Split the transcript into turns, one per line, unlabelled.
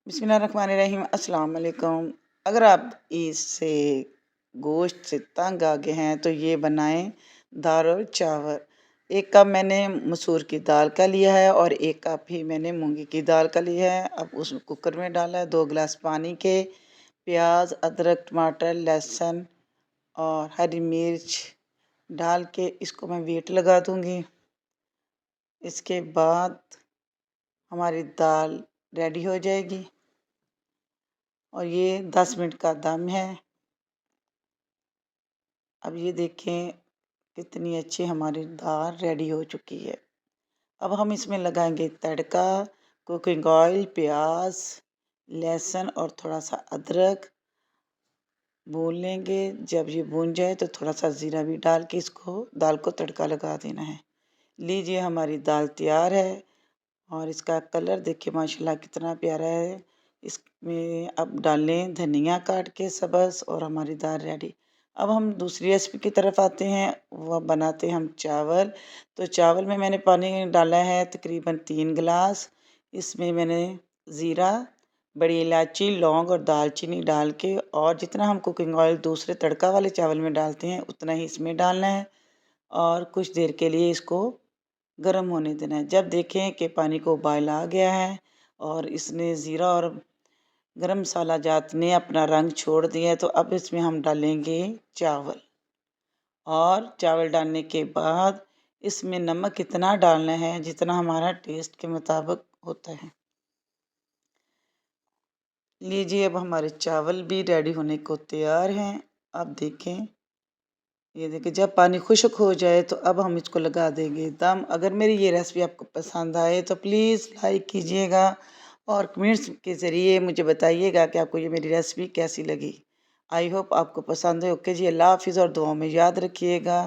बिस्मिल्लाहिर्रहमानिर्रहीम। अस्सलाम वालेकुम। अगर आप इससे गोश्त से तंग आ गए हैं तो ये बनाएं दाल और चावल। एक कप मैंने मसूर की दाल का लिया है और एक कप ही मैंने मूंगी की दाल का लिया है। अब उस कुकर में डाला है 2 गिलास पानी के। प्याज, अदरक, टमाटर, लहसुन और हरी मिर्च डाल के इसको मैं वीट लगा दूंगी। इसके बाद हमारी दाल रेडी हो जाएगी और ये 10 मिनट का दम है। अब ये देखें कितनी अच्छी हमारी दाल रेडी हो चुकी है। अब हम इसमें लगाएंगे तड़का, कुकिंग ऑयल, प्याज, लहसुन और थोड़ा सा अदरक भून लेंगे। जब ये भून जाए तो थोड़ा सा ज़ीरा भी डाल के इसको दाल को तड़का लगा देना है। लीजिए हमारी दाल तैयार है और इसका कलर देखिए माशाल्लाह कितना प्यारा है। इसमें अब डालें धनिया काट के सब्ज़ और हमारी दाल रेडी। अब हम दूसरी रेसिपी की तरफ आते हैं, वह बनाते हैं हम चावल। तो चावल में मैंने पानी डाला है तकरीबन 3 गिलास। इसमें मैंने ज़ीरा, बड़ी इलायची, लौंग और दालचीनी डाल के और जितना हम कुकिंग ऑयल दूसरे तड़का वाले चावल में डालते हैं उतना ही इसमें डालना है और कुछ देर के लिए इसको गर्म होने देना है। जब देखें कि पानी को उबाल आ गया है और इसने ज़ीरा और गरम मसाला जात ने अपना रंग छोड़ दिया है तो अब इसमें हम डालेंगे चावल। और चावल डालने के बाद इसमें नमक इतना डालना है जितना हमारा टेस्ट के मुताबिक होता है। लीजिए अब हमारे चावल भी रेडी होने को तैयार हैं। अब देखें, ये देखिए जब पानी खुश्क हो जाए तो अब हम इसको लगा देंगे दम। अगर मेरी ये रेसिपी आपको पसंद आए तो प्लीज़ लाइक कीजिएगा और कमेंट्स के ज़रिए मुझे बताइएगा कि आपको ये मेरी रेसिपी कैसी लगी। आई होप आपको पसंद है। ओके जी, अल्लाह हाफ़िज़ और दुआओं में याद रखिएगा।